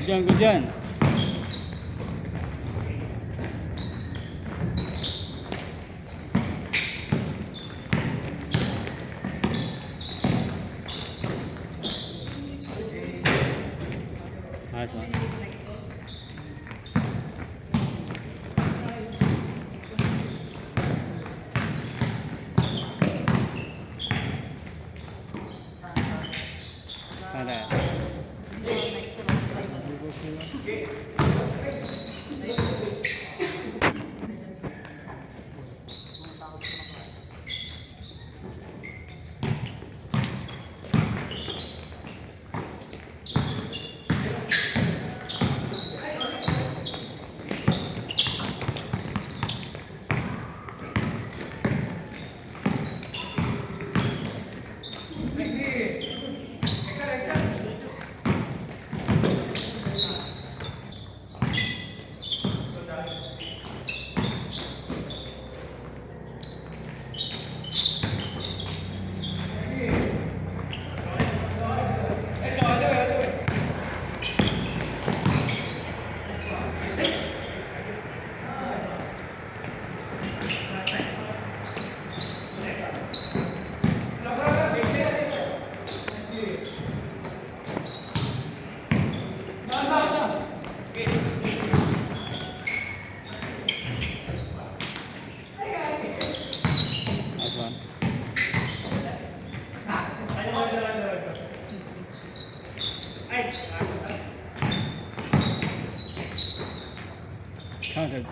dyan, good dyan. Nice one. Counted.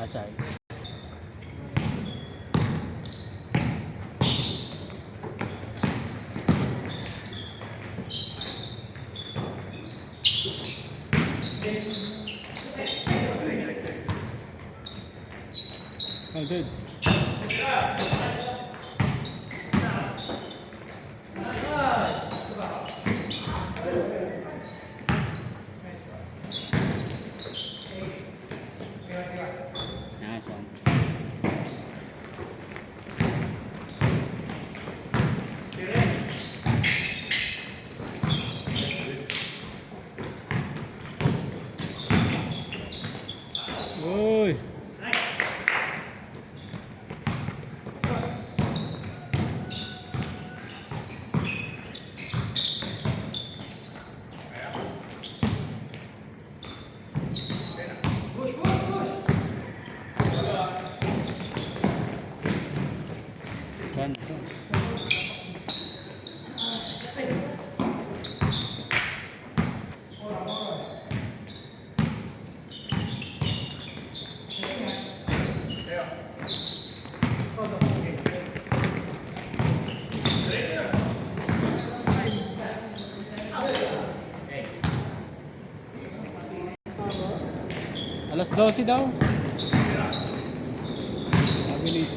Outside. Oh, good. Nice one. Ôi. Done. Alas 12 daw. Mabilis.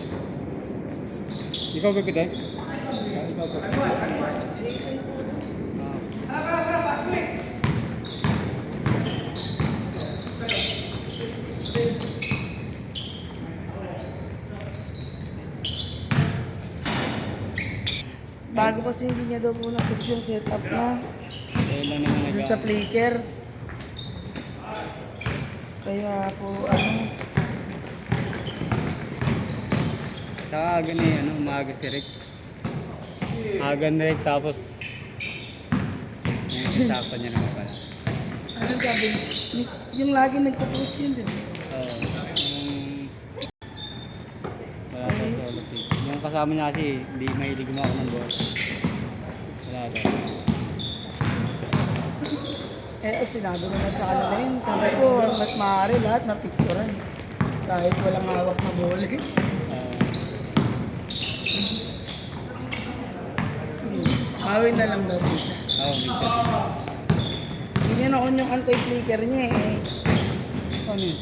Ikaw gagawin eh? Ikaw gagawin. Bago kasi hindi niya daw po nasit yung setup na Kailan naman dun sa flicker. Kaya po ano, Saka aga na ano, umaga si Rick. Aga na Rick, tapos sakto niya naman pala. anong sabi? Yung lagi nagpo-post yun, di ba? Oo. Wala daw solo si. Yung kasama niya kasi, hindi mahilig mo ako ng bola. Wala daw. Sinabi ko na sa kanila yun. Sabi ko, mas maaari lahat mapicturan. Kahit walang hawak na bola. Mawin na lang daw dito. Oo, minsan. Hindi niya na-on yung anti-flicker niya eh. Ano yun?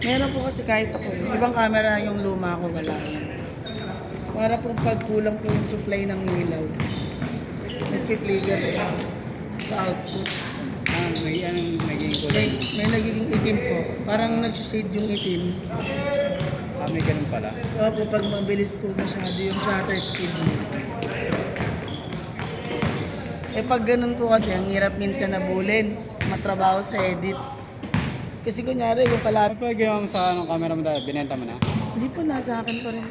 Meron po kasi kahit ako. Ibang camera yung luma ko, wala yan. Para pong pagkulang po yung supply ng ilaw. Nag-flicker siya sa output. May anong naging May, kulay? may nagiging itim po. Parang nag-shade yung itim. May ganun pala. Opo, pag mabilis po masyado yung shutter speed niya. Eh pag ganun po kasi, ang hirap minsan nabulin, matrabaho sa edit. Kasi kunyari, yung pala, Ano pa ginawa mo sa anong camera mo dahil? Binenta mo na? hindi po nasa akin pa rin.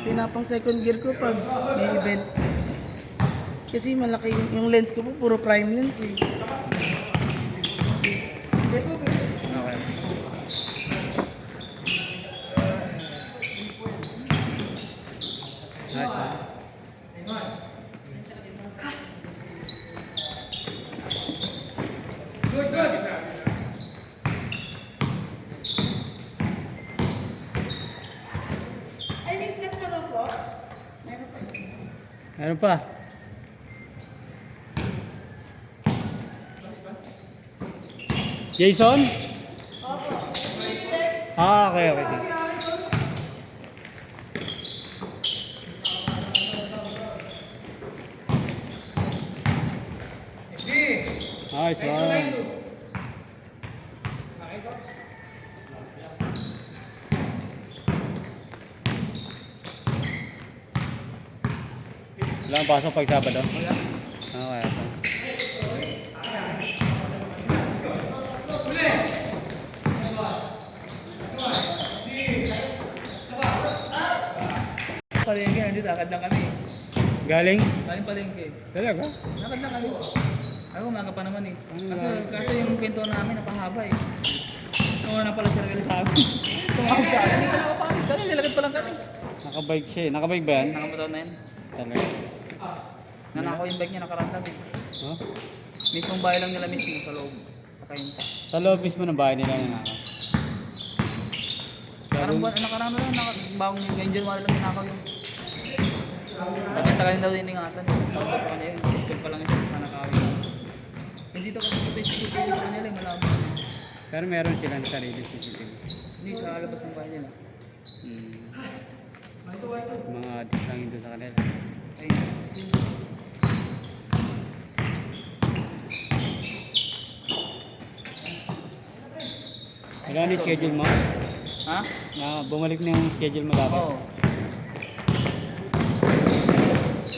Pinapang second gear ko pag may event. Kasi malaki yung lens ko po, puro prime lens eh. Okay. Nice. Ay, may snack pa daw po? Meron pa. Meron pa. Jason? Okay, okay. Sige. Nice one. Wala ang pasok pag Sabado? Wala. Okay, okay. Palengke, hindi lakad lang kami. Galing? Galing palengke. Talaga? Lakad lang kami. Ako umaga pa naman eh. Kasi yung pinto namin napahaba eh. Oo na pala siya sa amin. Tumawag sa akin. Hindi ka nakapagod. Kasi nilakad pa lang kami. Nakabike siya eh. Nakabike ba yan? Nakamotor na yan. Talaga? Nanakaw yung bike niya nakarantad eh. Huh? Mismong bahay lang nila mismo sa loob. Sa kayunta. Sa loob mismo ng bahay nila na nakaw. Parang buwan, nakaraan na lang. Bagong yung ngayong January lang ninakaw yung. Sabi ang tagalin daw din ingatan. Tapos sa kanya yun. Kung pa lang ito. Nanakawin. Hindi to kasi sa CCTV sa kanila eh. Malabo. Pero meron silang sarili CCTV. Hindi sa labas ng bahay nila. Mga adik lang yun doon sa kanila. Ay. Wala na yung schedule mo? Ha? Na bumalik na yung schedule mo dapat? Oo.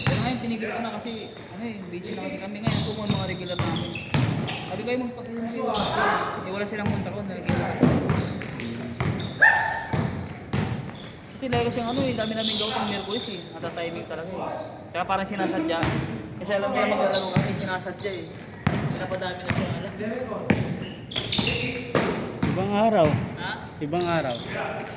Kaya ngayon tinigil ko na kasi ano eh, busy na kasi kami ngayon. Kung mga regular namin. Sabi ko ay magpatuloy ko. Eh wala silang punta ko. Nagigil ako. Kasi lagi kasi ano eh, dami namin gawin ng Merkulis eh. Nata-timing talaga eh. Tsaka parang sinasadya. Kasi alam sila maglalaro kami, sinasadya eh. Pinapadami na siya alam. Ibang araw. Ha? Ibang araw.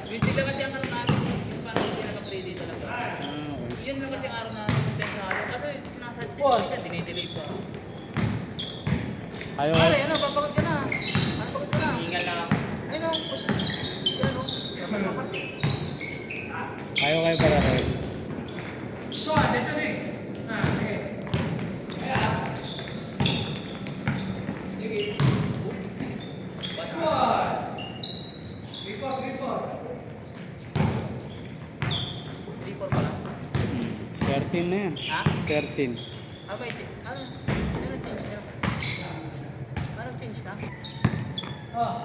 Busy ka kasi ang ano namin. Parang hindi naka-ready talaga. Okay. Yun lang kasi ang araw na sa araw. Kasi sinasadya. Kasi dinidelay pa. Ayaw Pare, ano, papagod ka na. Ano, pagod ka na. Hingal na ako. Ayun o. Yan o. Ayaw kayo para kayo. Report pala. 13 na yan. Ha? 13. Ano, ano change na? Ano change na? Oh.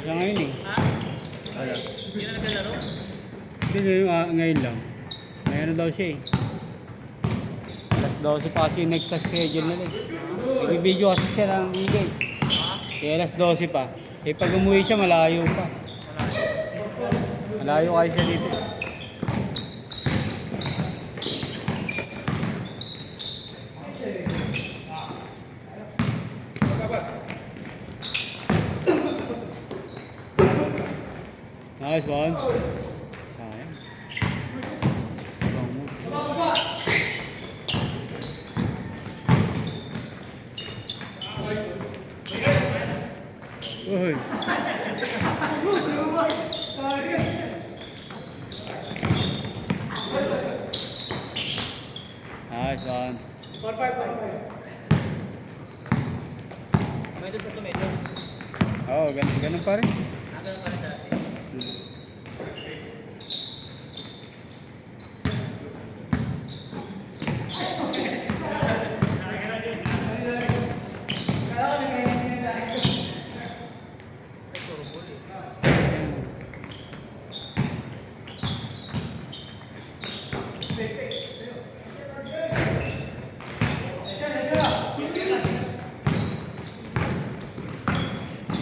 siya ngayon eh. Ha? Wala. Hindi na naglalaro? Hindi ngayon lang. Ngayon na daw siya eh. Alas 12 pa kasi yung next na schedule nila eh. Nagbibideo kasi siya ng igay. Kaya alas 12 pa. Eh pag umuwi siya malayo pa. Malayo kayo siya dito. Nice one. Sayang. Strong move. Uy. Nice one. Tomatoes sa tomatoes. Oo, ganun pa rin. Ano pa rin dati?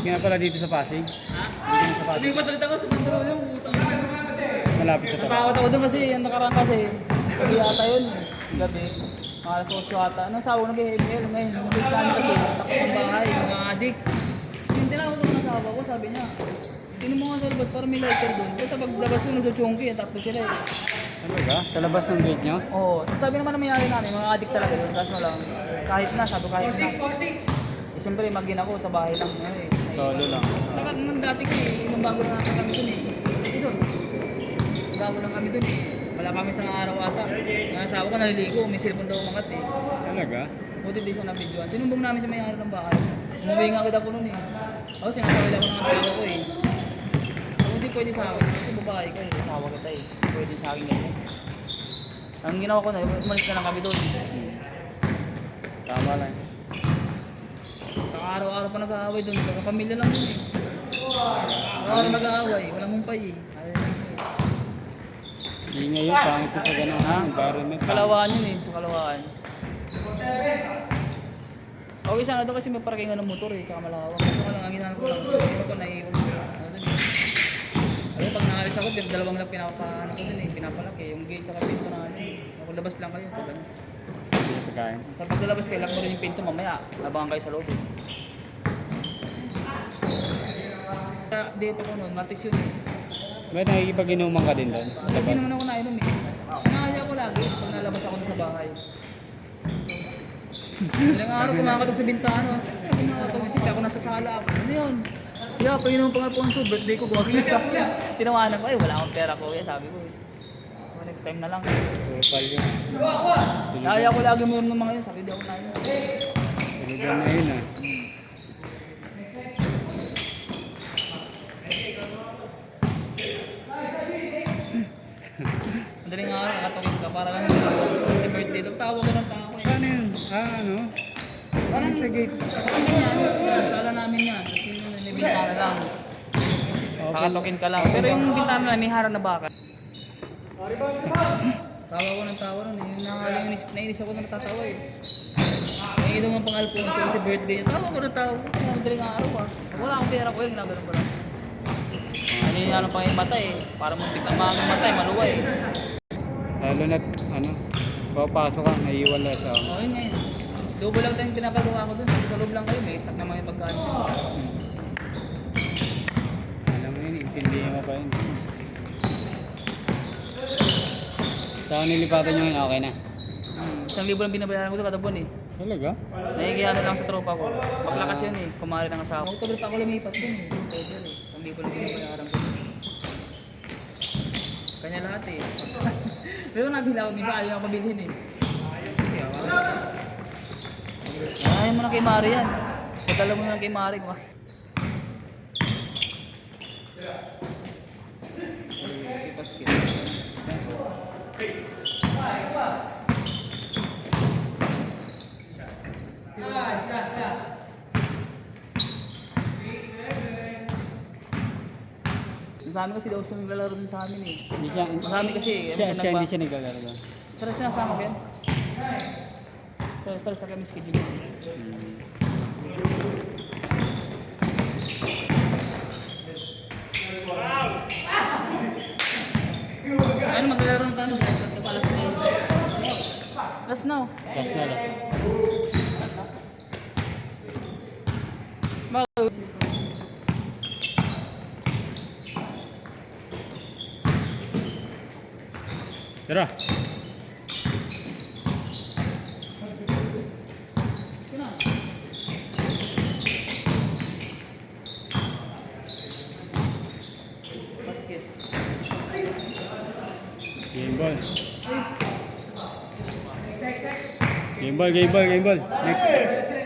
Sige nga pala dito sa Pasig. Ha? Dito sa Pasig. Hindi pa talit ako sa bando yung utang. Malapit sa Pasig. Natakot ako doon kasi yung nakaraan kasi. Gabi ata yun. Gabi. Mga alas 8 ata. Anong sawa nag-ML ngayon? Nag-ML kami kasi. Takot ng bahay. Mga adik. Yung tinawag ako ng asawa ko, sabi niya. Sino mo nga sa labas para may lighter doon. Kasi paglabas ko nagsuchungki. Tatlo sila eh. Talaga? Sa labas ng gate nyo? Oo. Tapos sabi naman ng mayari namin, mga adik talaga yun. Kaso lang, kahit na, sabi ko kahit na. 46. Eh, siyempre, mag-in ako sa bahay lang. Eh. Solo lang. Nung dati ko eh, nung bago lang kami dun eh. Ison, bago lang kami dun eh. Wala kami sa araw ata. Yung asawa ko naliligo, may cellphone daw umangat eh. Talaga? Buti di siya na-videoan. Sinumbong namin sa may-ari ng bahay. Umuwi nga agad ako nun eh. Ako sinasawil ako ng asawa ko eh. Hindi pwede sa akin. Kasi babae ka eh. Asawa kita eh. Pwede sa akin ganyan. Ang ginawa ko na, umalis na lang kami doon. Tama lang. Saka araw-araw pa nag-aaway doon. Pamilya lang doon eh. Araw-araw nag-aaway. Walang humpay eh. Hindi ngayon, pangit pa sa ganun ha? Environment. Sa Kalawaan yun eh. Sa Kalawaan. Okay sana doon kasi may parkingan ng motor eh. Tsaka malawak. Kasi lang ang ginahan ko lang. Hindi ko naiiwan. Ano doon eh. Ayun, pag naalis ako, dalawang lang pinapaano ko dun eh. Pinapalaki. Yung gate tsaka pinto na ano eh. Ako labas lang kayo. Pag ano. Hindi na pagkain. Sa paglalabas kayo, lock mo rin yung pinto mamaya. Labangan kayo sa loob eh. Hindi pa ko noon, matis yun eh. Ba't nakikipag-inuman ka din doon? Lagi naman ako nainom eh. Nakakaya ko lagi pag nalabas ako sa bahay. Ilang araw kumakatok sa bintana. Kumakatok yung ako nasa sala ako. Ano yun? Kaya pag inuman pa nga po ang birthday ko, gumagisa. Tinawanan ko, wala akong pera ko. Sabi ko eh. So, next time na lang. Kupal yun. Nakakaya ko lagi mo ng mga yun. Sabi di ako nainom. Talaga na yun ah. Madaling araw, nakatokit ka para lang sa birthday. Tawa ko ng tao eh. Paano yun? Ano? Parang sa gate. Parang ganyan. Sala namin yan. Kasi yun, may bintana lang. Kakatokin ka lang. Pero yung bintana na may harang na baka. Tawa ko ng tawa nun. Nainis ako na natatawa eh. May ito nga pang Alfonso kasi birthday niya. Tawa ko ng tawa. Madaling araw ah. Wala akong pera ko eh. Ginagalan ko lang. Ano yung ano pang yung mata eh. Para muntik ang mga mata eh. Maluway eh. Lalo na't ano, papasok ka, naiiwan lang sa Oo yun ngayon. Double lang tayong pinapagawa ko dun. Sa loob lang kayo. May stock na mga pagkain. Alam mo yun, intindihin mo pa yun. Saan nilipatan nyo ngayon, okay na? 1,000 lang binabayaran ko doon kada buwan eh. Talaga? Nakikiano lang sa tropa ko. Paklakas yun eh. Kumari ng asawa. October pa ako lumipat dun eh. October eh. 1,000 lang binabayaran ko. Kanya lahat eh. Pero nabila ko, minsan ayaw ako pabilhin eh. Ayaw mo na kay Mari yan. Padala mo na kay Mari. Sa amin kasi daw siya naglalaro din sa amin eh. Hindi siya, Marami kasi, siya hindi siya naglalaro doon. Pero sinasama ko yan. Pero sa kami schedule. Ano maglalaro ng paano? Last now. Last na, last na. Bakit? Tara. Basket. Game ball. Game ball, game ball, game ball. Next.